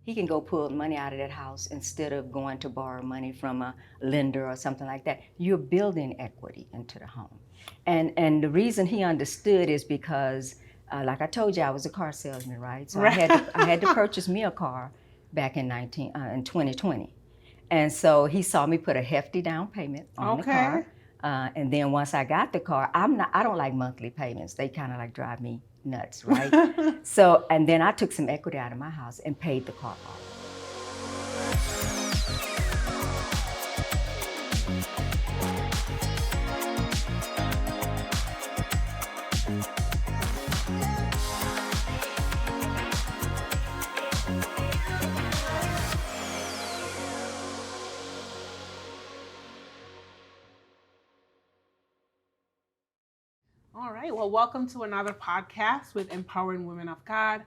he can go pull money out of that house instead of going to borrow money from a lender or something like that. You're building equity into the home. And the reason he understood is because, like I told you, I was a car salesman, right? So I had to purchase me a car back in 2020. And so he saw me put a hefty down payment on the car. And then once I got the car, I don't like monthly payments. They kind of like drive me nuts, right? So, and then I took some equity out of my house and paid the car off. All right. Well, welcome to another podcast with Empowering Women of God.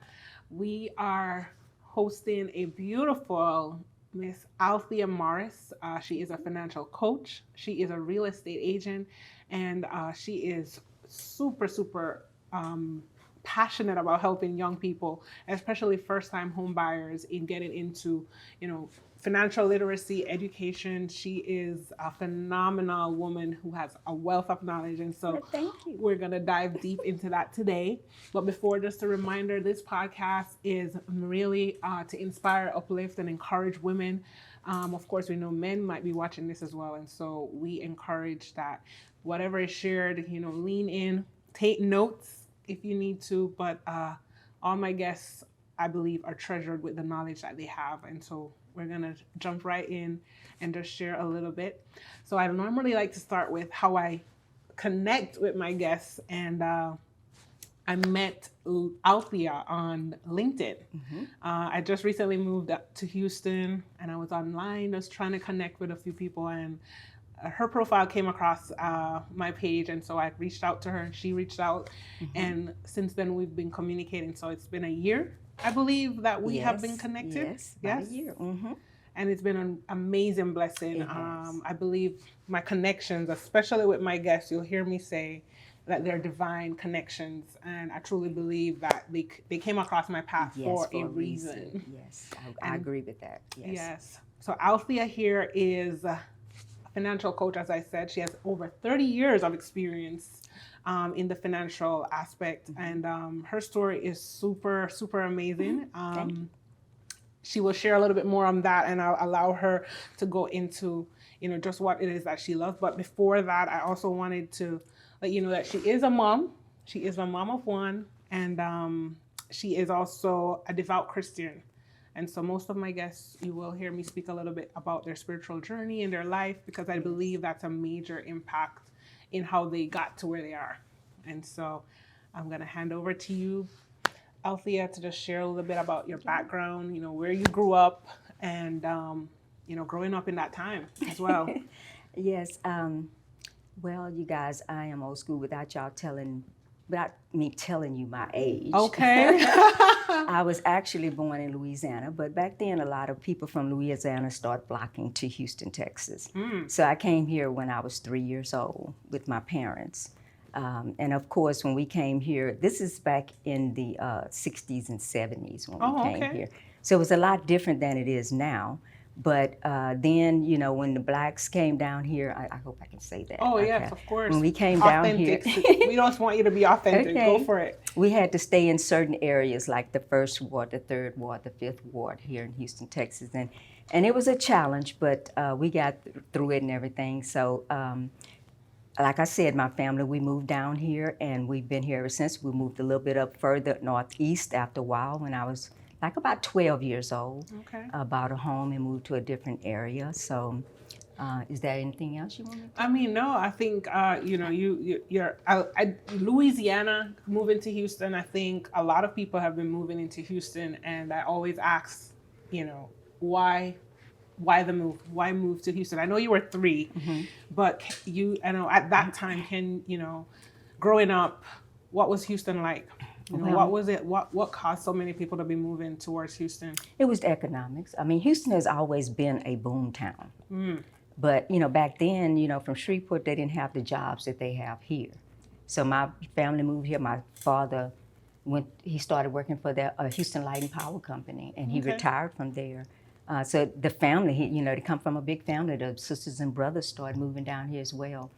We are hosting a beautiful Miss Althea Morris. She is a financial coach. She is a real estate agent, and she is super passionate about helping young people, especially first-time home buyers, in getting into, financial literacy, education. She is a phenomenal woman who has a wealth of knowledge. And so we're going to dive deep into that today. But before, just a reminder, this podcast is really to inspire, uplift, and encourage women. Of course, we know men might be watching this as well. And so we encourage that whatever is shared, lean in, take notes if you need to. But all my guests, I believe, are treasured with the knowledge that they have. And so we're going to jump right in and just share a little bit. So I normally like to start with how I connect with my guests. And I met Althea on LinkedIn. I just recently moved up to Houston, and I was online just trying to connect with a few people. And her profile came across my page, and so I reached out to her, and she reached out. And since then, we've been communicating. So it's been a year, I believe, that we have been connected. Yes, a year. And it's been an amazing blessing. I believe my connections, especially with my guests, you'll hear me say that they're divine connections. And I truly believe that they came across my path for a reason. Yes, I agree with that. Yes. So Althea here is a financial coach, as I said. She has over 30 years of experience in the financial aspect. And her story is super amazing. She will share a little bit more on that, and I'll allow her to go into, just what it is that she loves. But before that, I also wanted to let you know that she is a mom. She is a mom of one, and she is also a devout Christian. And so most of my guests, you will hear me speak a little bit about their spiritual journey and their life, because I believe that's a major impact in how they got to where they are. And so I'm going to hand over to you, Althea, to just share a little bit about your background, where you grew up, and, growing up in that time as well. Yes. Well, you guys, I am old school without me telling you my age. Okay. I was actually born in Louisiana, but back then a lot of people from Louisiana started flocking to Houston, Texas. So I came here when I was 3 years old with my parents. And of course, when we came here, this is back in the 60s and 70s when we came here. So it was a lot different than it is now. But then, when the blacks came down here, I hope I can say that. Oh, yes, of course. When we came down here. We don't want you to be authentic. Go for it. We had to stay in certain areas like the 1st Ward, the 3rd Ward, the 5th Ward here in Houston, Texas. And it was a challenge, but we got through it and everything. So, like I said, my family, we moved down here, and we've been here ever since. We moved a little bit up further northeast after a while when I was like about 12 years old. Bought a home and moved to a different area. So is there anything else you want to I mean, no, I think, you're Louisiana, moving to Houston. I think a lot of people have been moving into Houston, and I always ask, why the move? Why move to Houston? I know you were 3, but at that time, growing up, what was Houston like? What was it? What caused so many people to be moving towards Houston? It was the economics. I mean, Houston has always been a boom town. But, back then, from Shreveport, they didn't have the jobs that they have here. So my family moved here. My father he started working for the Houston Light and Power Company, and he Okay. retired from there. So the family, they come from a big family. The sisters and brothers started moving down here as well.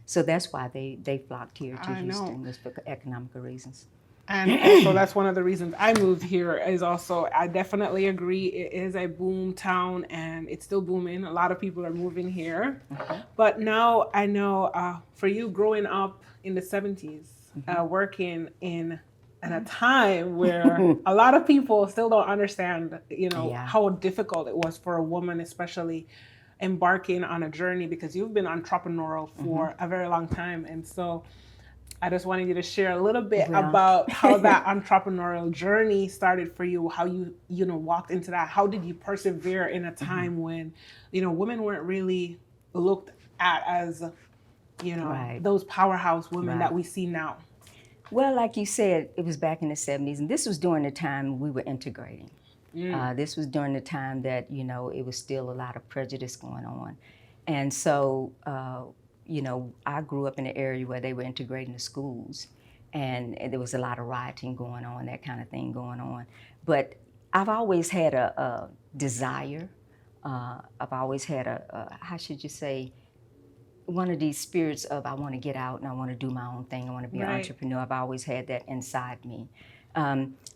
So that's why they flocked here to I know. Houston, was for economical reasons. And also, that's one of the reasons I moved here. Is also, I definitely agree. It is a boom town, and it's still booming. A lot of people are moving here. But now I know, for you growing up in the 70s, working in a time where a lot of people still don't understand, Yeah. how difficult it was for a woman, especially embarking on a journey, because you've been entrepreneurial for a very long time. And so I just wanted you to share a little bit Well. about how that entrepreneurial journey started for you, how you walked into that. How did you persevere in a time when, women weren't really looked at as, Right. those powerhouse women Right. that we see now? Well, like you said, it was back in the 70s, and this was during the time we were integrating. This was during the time that, it was still a lot of prejudice going on. And so, I grew up in an area where they were integrating the schools, and there was a lot of rioting going on, that kind of thing going on. But I've always had a desire. I've always had how should you say, one of these spirits of I want to get out and I want to do my own thing. I want to be an entrepreneur. I've always had that inside me.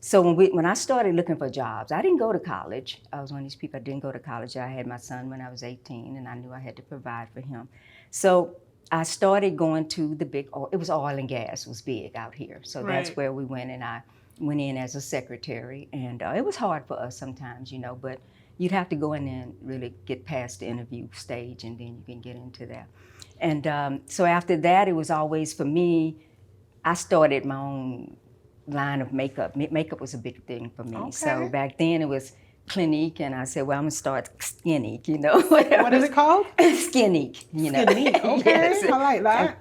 So when I started looking for jobs, I didn't go to college. I was one of these people that didn't go to college. I had my son when I was 18, and I knew I had to provide for him. So I started going to the big, it was oil and gas was big out here. So that's where we went, and I went in as a secretary. And it was hard for us sometimes, but you'd have to go in there and really get past the interview stage, and then you can get into that. And so after that, it was always, for me, I started my own line of makeup. Makeup was a big thing for me. So back then it was Clinique, and I said, well, I'm gonna start Skinique, What is it called? Skinique, Skinique, okay, yes. I like that.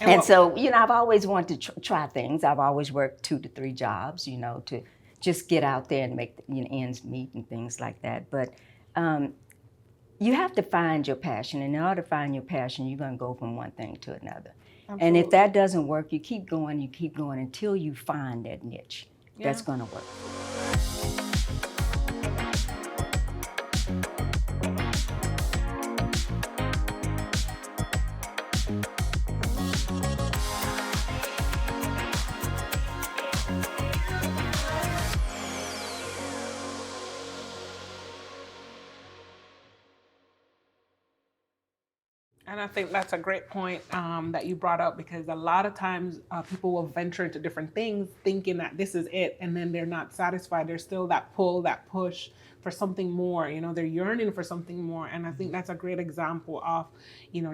And so, I've always wanted to try things. I've always worked 2 to 3 jobs, to just get out there and make ends meet and things like that. But you have to find your passion. And in order to find your passion, you're going to go from one thing to another. Absolutely. And if that doesn't work, you keep going until you find that niche that's going to work. And I think that's a great point that you brought up, because a lot of times people will venture into different things thinking that this is it, and then they're not satisfied. There's still that pull, that push for something more. They're yearning for something more. And I think that's a great example of,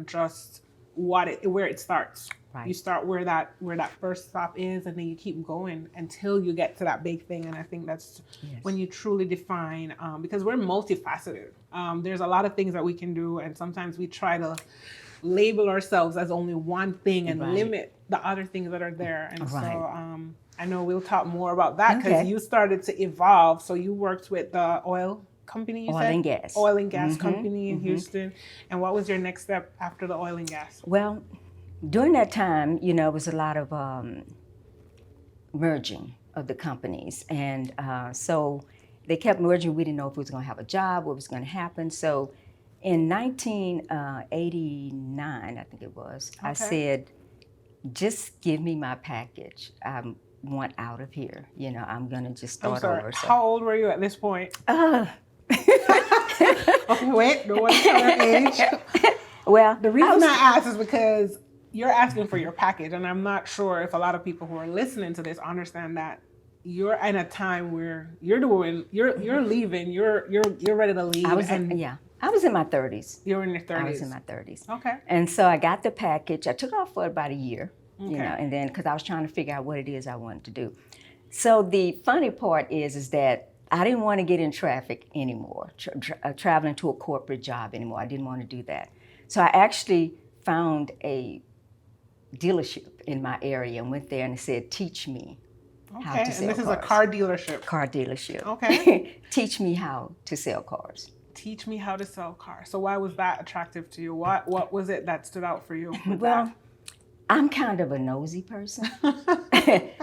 just where it starts. Right. You start where that first stop is, and then you keep going until you get to that big thing. And I think that's when you truly define, because we're multifaceted. There's a lot of things that we can do, and sometimes we try to label ourselves as only one thing and limit the other things that are there. And so I know we'll talk more about that, because you started to evolve. So you worked with the oil company, oil and gas company in Houston. And what was your next step after the oil and gas? Well, during that time, it was a lot of merging of the companies. And so they kept merging. We didn't know if we was going to have a job, what was going to happen. So in 1989, I think it was, I said, just give me my package. I want out of here. I'm going to just start over. So. How old were you at this point? Okay, wait, no one's telling age. Well, the reason I asked is because you're asking for your package, and I'm not sure if a lot of people who are listening to this understand that you're in a time where you're leaving, you're ready to leave. I was in my 30s. You were in your 30s. I was in my 30s. Okay. And so I got the package. I took off for about a year, and then because I was trying to figure out what it is I wanted to do. So the funny part is that I didn't want to get in traffic anymore, traveling to a corporate job anymore. I didn't want to do that. So I actually found a dealership in my area and went there and said, teach me how to sell cars. And this is a car dealership. Car dealership. Okay. Teach me how to sell cars. Teach me how to sell cars. So why was that attractive to you? What was it that stood out for you? Well, I'm kind of a nosy person.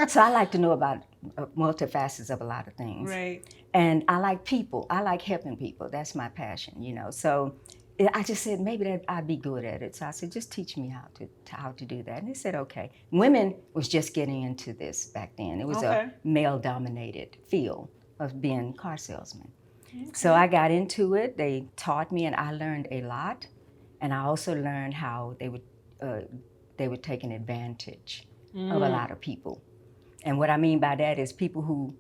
So I like to know about multifacets of a lot of things. Right. And I like people. I like helping people. That's my passion, you know. So I just said maybe that I'd be good at it. So I said, just teach me how to do that. And they said, okay. Women was just getting into this back then. It was a male-dominated field of being car salesman. Okay. So I got into it. They taught me, and I learned a lot. And I also learned how they were taking advantage of a lot of people. And what I mean by that is people who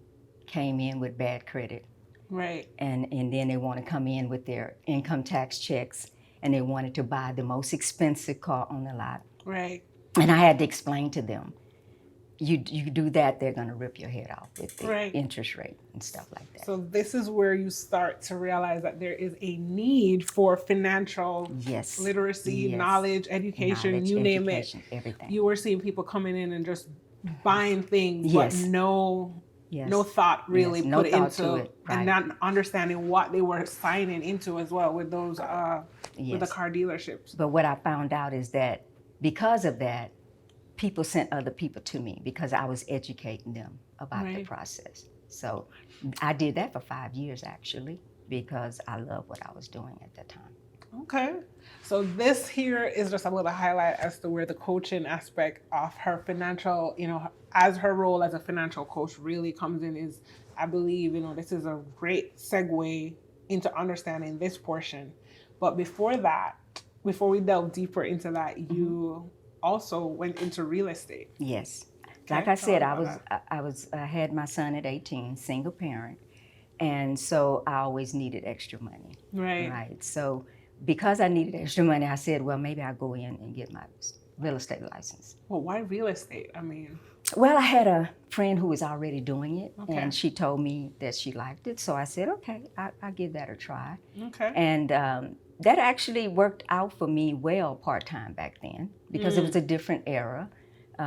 came in with bad credit. Right. And then they want to come in with their income tax checks, and they wanted to buy the most expensive car on the lot. Right. And I had to explain to them, you do that, they're going to rip your head off with the interest rate and stuff like that. So this is where you start to realize that there is a need for financial literacy, knowledge, education, name it. Everything. You were seeing people coming in and just buying things, but no thought really put into it, and not understanding what they were signing into as well with those with the car dealerships. But what I found out is that because of that, people sent other people to me because I was educating them about the process. So I did that for 5 years actually, because I loved what I was doing at that time. Okay. So this here is just a little highlight as to where the coaching aspect of her financial, as her role as a financial coach really comes in is, I believe, this is a great segue into understanding this portion. But before we delve deeper into that, you also went into real estate. Yes. Like I said, I had my son at 18, single parent. And so I always needed extra money. Right. So because I needed extra money, I said, well, maybe I'll go in and get my real estate license. Well, why real estate? Well, I had a friend who was already doing it, and she told me that she liked it. So I said, okay, I'll give that a try. Okay. And that actually worked out for me well part-time back then, because it was a different era.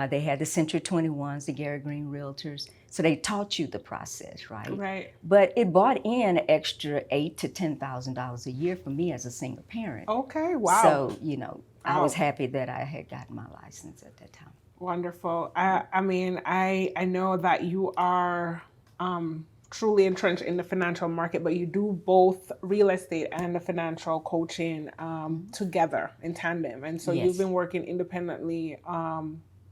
They had the Century 21s, the Gary Green Realtors. So they taught you the process, right? Right. But it brought in an extra $8,000 to $10,000 a year for me as a single parent. Okay, wow. So, I was happy that I had gotten my license at that time. Wonderful. I know that you are truly entrenched in the financial market, but you do both real estate and the financial coaching together in tandem. And so you've been working independently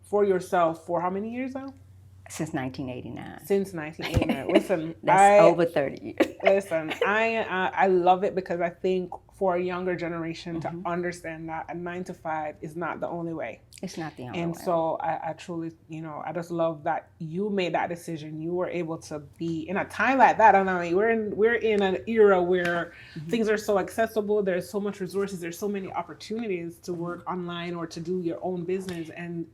for yourself for how many years now? Since 1989. Since 1989. Listen, that's over 30 years. Listen, I love it because I think for a younger generation to understand that a 9-to-5 is not the only way. It's not the only way. And so I truly, I just love that you made that decision. You were able to be in a time like that. And we're in an era where things are so accessible. There's so much resources. There's so many opportunities to work online or to do your own business and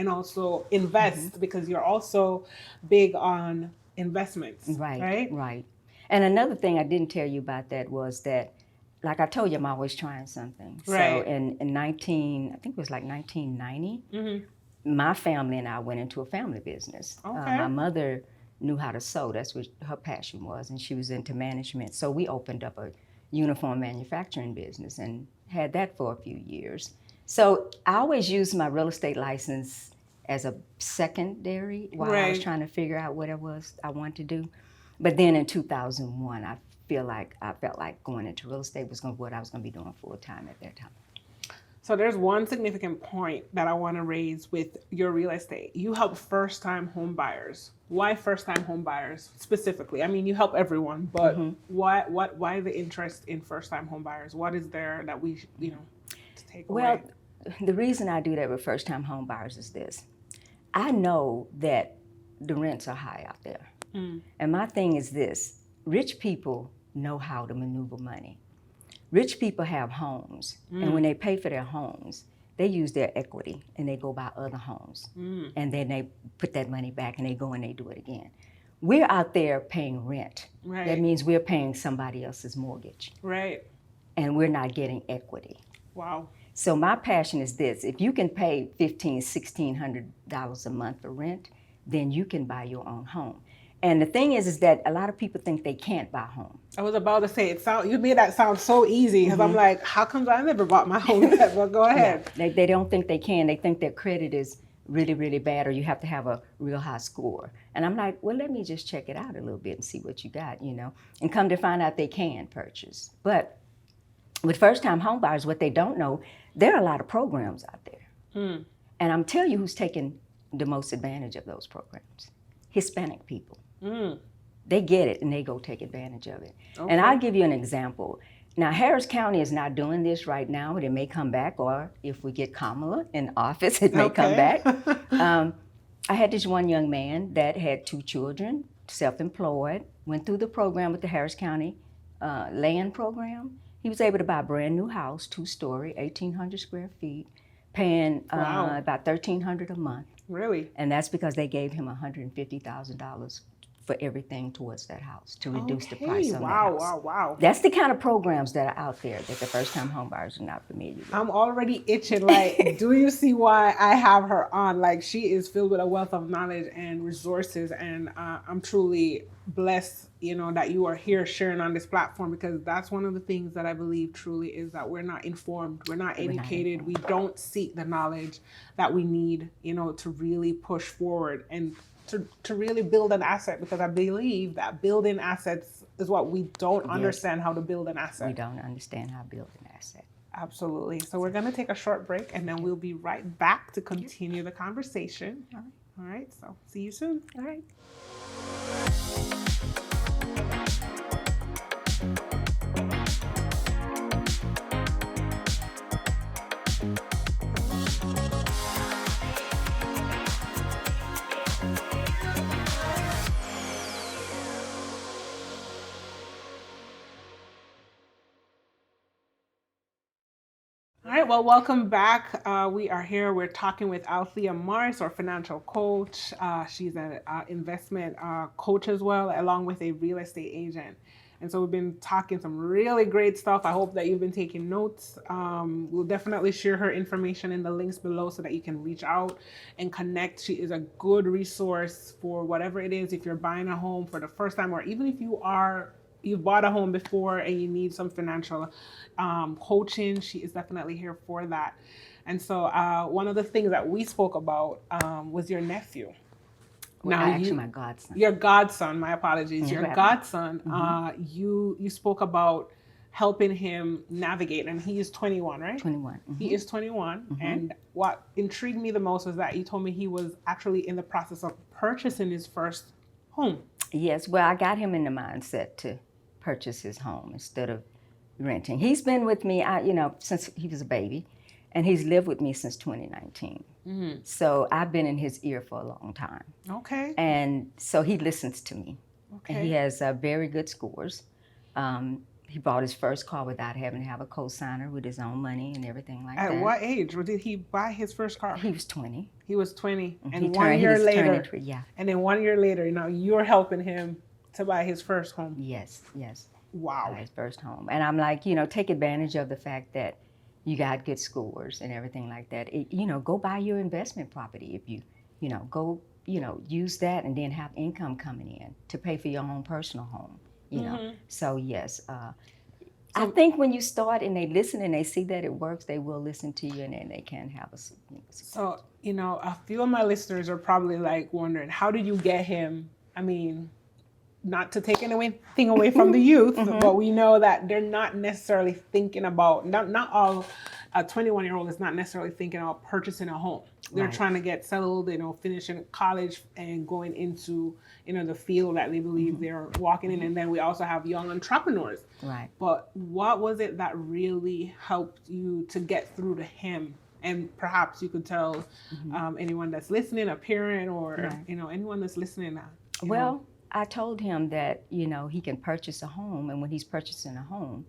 also invest because you're also big on investments. Right. And another thing I didn't tell you about that was that, like I told you, I'm always trying something. Right. So in 1990, my family and I went into a family business. Okay. My mother knew how to sew. That's what her passion was, and she was into management. So we opened up a uniform manufacturing business and had that for a few years. So I always used my real estate license as a secondary while I was trying to figure out what it was I wanted to do. But then in 2001, I felt like going into real estate was what I was going to be doing full time at that time. So there's one significant point that I want to raise with your real estate. You help first-time home buyers. Why first-time home buyers specifically? You help everyone, but why the interest in first-time home buyers? What is there that we to take away? Well, the reason I do that with first-time home buyers is this. I know that the rents are high out there. And my thing is this. Rich people know how to maneuver money. Rich people have homes, and when they pay for their homes, they use their equity and they go buy other homes. And then they put that money back and they go and they do it again. We're out there paying rent. Right. That means we're paying somebody else's mortgage. Right. And we're not getting equity. Wow. So my passion is this. If you can pay $1,500, $1,600 a month for rent, then you can buy your own home. And the thing is that a lot of people think they can't buy a home. I was about to say, you made that sound so easy because I'm like, how come I never bought my home yet? Well, go ahead. Yeah. They don't think they can. They think their credit is really, really bad, or you have to have a real high score. And I'm like, well, let me just check it out a little bit and see what you got, and come to find out they can purchase. But with first-time homebuyers, what they don't know, there are a lot of programs out there. And I'm telling you who's taking the most advantage of those programs. Hispanic people. They get it and they go take advantage of it. Okay. And I'll give you an example. Now, Harris County is not doing this right now, but it may come back, or if we get Kamala in office, it may come back. I had this one young man that had 2 children, self-employed, went through the program with the Harris County land program. He was able to buy a brand new house, 2-story, 1,800 square feet, paying about $1,300 a month. Really? And that's because they gave him $150,000 for everything towards that house to reduce the price on that house. Wow. That's the kind of programs that are out there that the first-time homebuyers are not familiar with. I'm already itching. Like, do you see why I have her on? Like, she is filled with a wealth of knowledge and resources, and I'm truly blessed, that you are here sharing on this platform, because that's one of the things that I believe truly is that we're not informed, we're not educated, we don't seek the knowledge that we need, to really push forward and to really build an asset, because I believe that building assets is what we don't understand how to build an asset. We don't understand how to build an asset. Absolutely. So we're going to take a short break, and then we'll be right back to continue the conversation. All right. So see you soon. All right. All right, well, welcome back. We are here. We're talking with Althea Morris, our financial coach. She's an investment coach as well, along with a real estate agent. And so we've been talking some really great stuff. I hope that you've been taking notes. We'll definitely share her information in the links below so that you can reach out and connect. She is a good resource for whatever it is. If you're buying a home for the first time, or even if you've bought a home before and you need some financial coaching, she is definitely here for that. And so one of the things that we spoke about was your nephew. Well, actually, my godson. Your godson, my apologies. Yeah, your godson, you spoke about helping him navigate, and he is 21, right? 21. He is 21, and what intrigued me the most was that you told me he was actually in the process of purchasing his first home. Yes, well, I got him in the mindset to purchase his home instead of renting. He's been with me, since he was a baby, and he's lived with me since 2019. So I've been in his ear for a long time. Okay. And so he listens to me. Okay. And he has very good scores. He bought his first car without having to have a co-signer, with his own money and everything like that. At what age did he buy his first car? He was 20. He was 20. And He 1 year was later, turning, yeah. and then 1 year later, you're helping him to buy his first home. Yes. Wow. His first home. And I'm like, take advantage of the fact that you got good scores and everything like that. Go buy your investment property if you, go, use that and then have income coming in to pay for your own personal home, So yes, I think when you start and they listen and they see that it works, they will listen to you, and then they can have a So, a few of my listeners are probably like wondering, how did you get him? I mean, not to take anything away from the youth, but we know that they're not necessarily thinking about, not all a 21-year-old is not necessarily thinking about purchasing a home. They're trying to get settled, finishing college and going into, the field that they believe they're walking in. And then we also have young entrepreneurs. Right. But what was it that really helped you to get through to him? And perhaps you could tell anyone that's listening, a parent or, anyone that's listening. Well, I told him that, he can purchase a home, and when he's purchasing a home,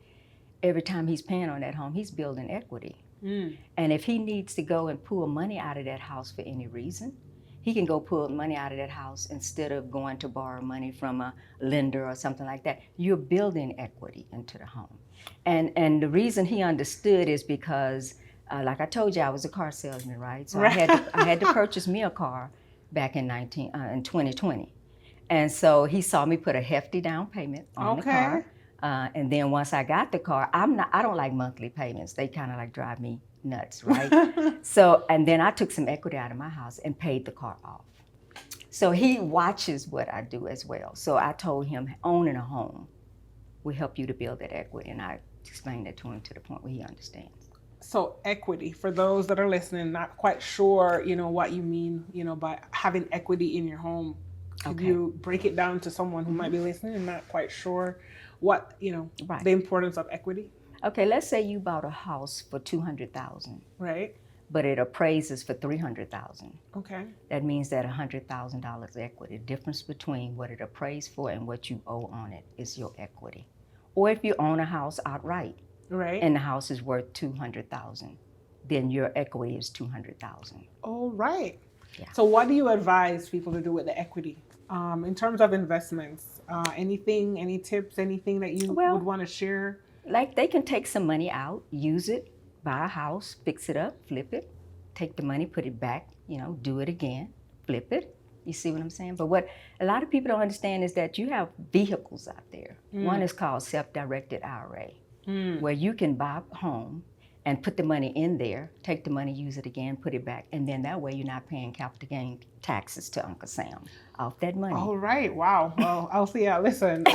every time he's paying on that home, he's building equity. And if he needs to go and pull money out of that house for any reason, he can go pull money out of that house instead of going to borrow money from a lender or something like that. You're building equity into the home. And the reason he understood is because, like I told you, I was a car salesman, right? So I had to purchase me a car back in 2020. And so he saw me put a hefty down payment on the car. And then once I got the car, I don't like monthly payments. They kind of like drive me nuts, right? So, and then I took some equity out of my house and paid the car off. So he watches what I do as well. So I told him owning a home will help you to build that equity. And I explained that to him to the point where he understands. So equity, for those that are listening, not quite sure, what you mean, by having equity in your home. Could you break it down to someone who might be listening and not quite sure what, the importance of equity? Okay, let's say you bought a house for $200,000. Right. But it appraises for $300,000. Okay. That means that $100,000 equity. The difference between what it appraised for and what you owe on it is your equity. Or if you own a house outright, right, and the house is worth $200,000, then your equity is $200,000. Oh, right. Yeah. So what do you advise people to do with the equity? In terms of investments, any tips, anything that you would want to share? Like they can take some money out, use it, buy a house, fix it up, flip it, take the money, put it back, do it again, flip it. You see what I'm saying? But what a lot of people don't understand is that you have vehicles out there. One is called self-directed IRA, where you can buy a home and put the money in there, take the money, use it again, put it back, and then that way you're not paying capital gain taxes to Uncle Sam off that money. Oh, right. Wow. Well, Althea, listen,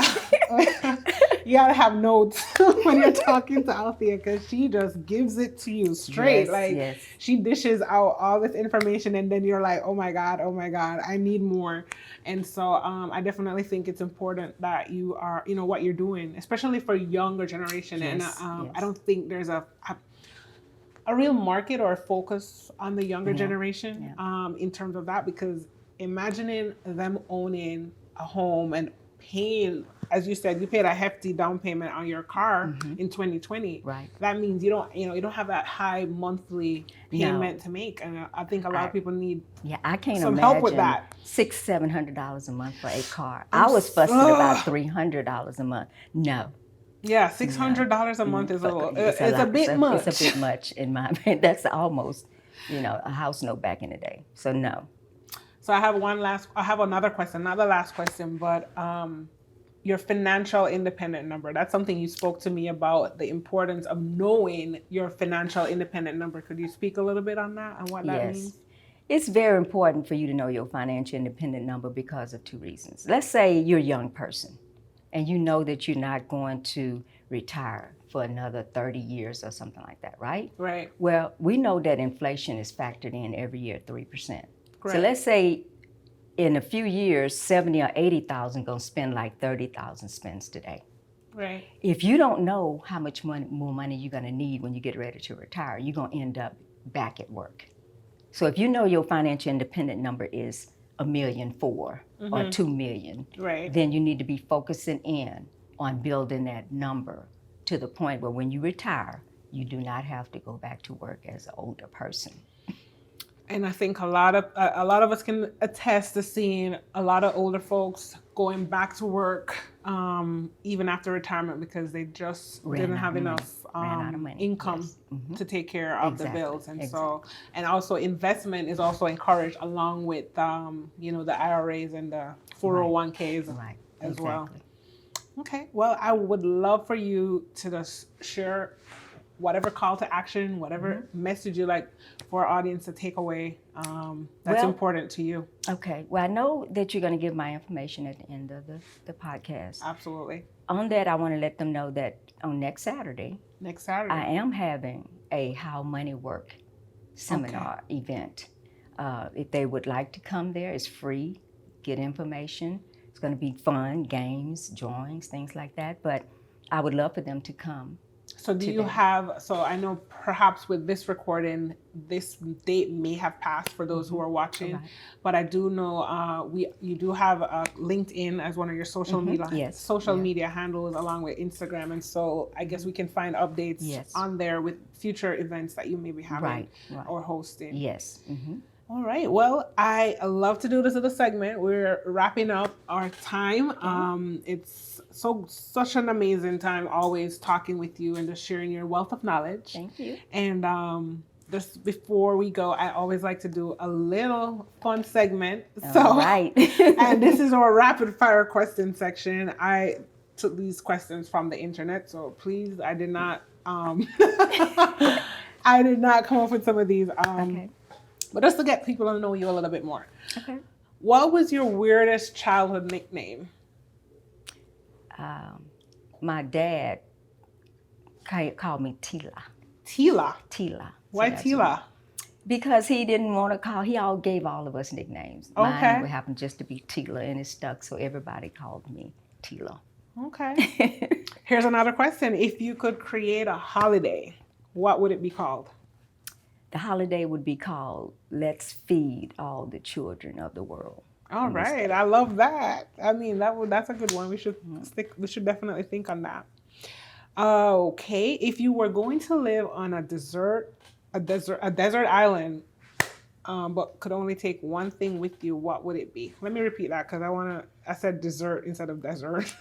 you gotta have notes when you're talking to Althea, because she just gives it to you straight. She dishes out all this information, and then you're like, oh my God, I need more. And so I definitely think it's important that you are, what you're doing, especially for younger generation. Yes, and I don't think there's a real market or a focus on the younger generation in terms of that, because imagining them owning a home and paying, as you said, you paid a hefty down payment on your car in 2020. Right. That means you don't have that high monthly payment to make, and I think a lot of people need I can't some imagine help with that. $600-700 a month for a car. I was fussing about $300 a month. No. Yeah, $600 a month is it's a bit much. It's a bit much in my opinion. That's almost, a house note back in the day. So no. So I have another question, not the last question, but your financial independent number. That's something you spoke to me about, the importance of knowing your financial independent number. Could you speak a little bit on that and what that means? It's very important for you to know your financial independent number because of two reasons. Let's say you're a young person and you know that you're not going to retire for another 30 years or something like that, right? Right. Well, we know that inflation is factored in every year, 3%. Correct. So let's say in a few years, 70 or 80,000 gonna spend like 30,000 spends today. Right. If you don't know how much more money you're gonna need when you get ready to retire, you're gonna end up back at work. So if you know your financial independent number is $1.4 million or $2 million, right, then you need to be focusing in on building that number to the point where when you retire, you do not have to go back to work as an older person. And I think a lot of us can attest to seeing a lot of older folks going back to work even after retirement because they just didn't have enough income to take care of the bills. And so, and also investment is also encouraged along with the IRAs and the 401ks as well. Okay, well, I would love for you to just share whatever call to action, whatever message you like for our audience to take away that's important to you. Okay. Well, I know that you're going to give my information at the end of the podcast. Absolutely. On that, I want to let them know that on next Saturday, I am having a How Money Work seminar event. If they would like to come there, it's free, get information. It's going to be fun, games, drawings, things like that. But I would love for them to come. So do you have, so I know perhaps with this recording, this date may have passed for those who are watching, but I do know you do have LinkedIn as one of your social media handles along with Instagram. And so I guess we can find updates on there with future events that you may be having or hosting. Yes. All right. Well, I love to do this as a segment. We're wrapping up our time. It's such an amazing time always talking with you and just sharing your wealth of knowledge. Thank you. And just before we go, I always like to do a little fun segment. All right. And this is our rapid fire question section. I took these questions from the internet, so please, I did not I did not come up with some of these. Okay. But just to get people to know you a little bit more. Okay. What was your weirdest childhood nickname? My dad called me Tila. Tila. Tila. Why that's Tila? Because he didn't want to call. He all gave all of us nicknames. Okay. Mine would happen just to be Tila, and it stuck. So everybody called me Tila. Okay. Here's another question. If you could create a holiday, what would it be called? The holiday would be called "Let's Feed All the Children of the World." All right, I love that. I mean, that's a good one. We should definitely think on that. Okay, if you were going to live on a desert island, but could only take one thing with you, what would it be? Let me repeat that because I said dessert instead of desert.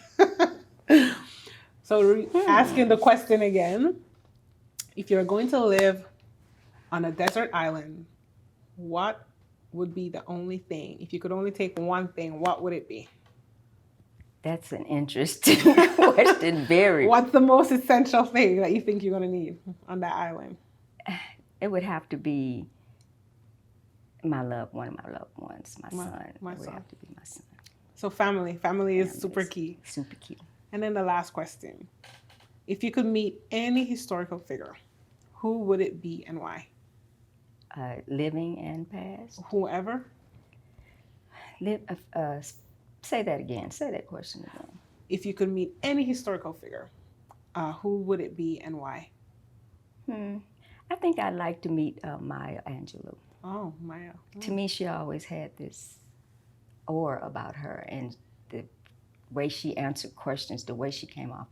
So asking the question again, if you're going to live on a desert island, what would be the only thing? If you could only take one thing, what would it be? That's an interesting question. Very. What's the most essential thing that you think you're going to need on that island? It would have to be one of my loved ones, my son. It would have to be my son. So family is super key. Super key. And then the last question. If you could meet any historical figure, who would it be and why? Living and past. Whoever? Say that again. Say that question again. If you could meet any historical figure, who would it be and why? I think I'd like to meet Maya Angelou. Oh, Maya. To me, she always had this aura about her, and the way she answered questions, the way she came off,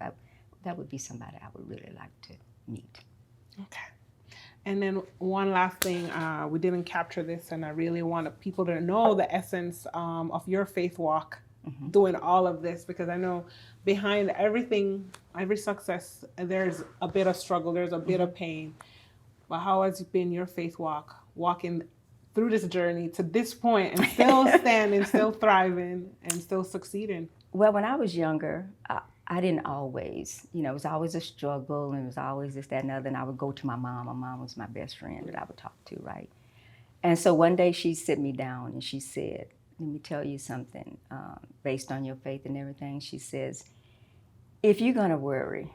that would be somebody I would really like to meet. Okay. And then one last thing, we didn't capture this, and I really want people to know the essence of your faith walk doing all of this, because I know behind everything, every success, there's a bit of struggle, there's a bit of pain. But how has it been your faith walk, walking through this journey to this point and still standing, still thriving, and still succeeding? Well, when I was younger, I didn't always, it was always a struggle, and it was always this, that, and other. And I would go to my mom. My mom was my best friend that I would talk to, right? And so one day she sit me down and she said, let me tell you something, based on your faith and everything. She says, if you're going to worry,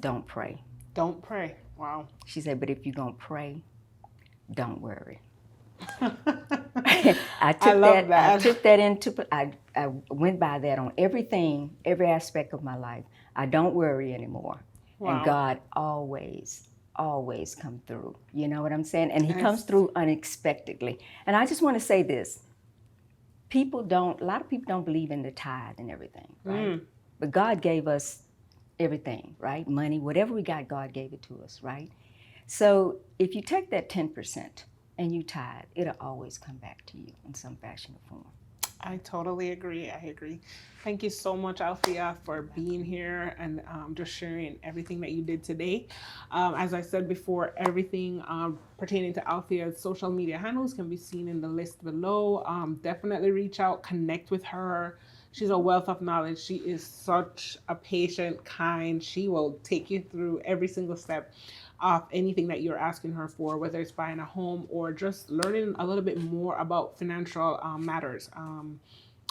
don't pray. Don't pray. Wow. She said, but if you're going to pray, don't worry. I took that into, I went by that on everything, every aspect of my life. I don't worry anymore. Wow. And God always come through. You know what I'm saying? And he comes through unexpectedly. And I just want to say this. A lot of people don't believe in the tithe and everything, right? But God gave us everything, right? Money, whatever we got, God gave it to us, right? So if you take that 10% and you tithe, it'll always come back to you in some fashion or form. I totally agree. I agree. Thank you so much, Althea, for being here and just sharing everything that you did today. As I said before, everything pertaining to Althea's social media handles can be seen in the list below. Definitely reach out, connect with her. She's a wealth of knowledge. She is such a patient, kind. She will take you through every single step of anything that you're asking her for, whether it's buying a home or just learning a little bit more about financial matters.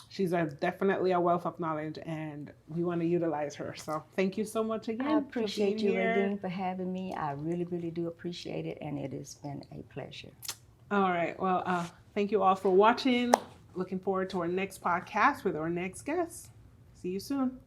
She's definitely a wealth of knowledge, and we want to utilize her. So thank you so much again. I appreciate you, Raydeen, for having me. I really, really do appreciate it, and it has been a pleasure. All right. Well, thank you all for watching. Looking forward to our next podcast with our next guest. See you soon.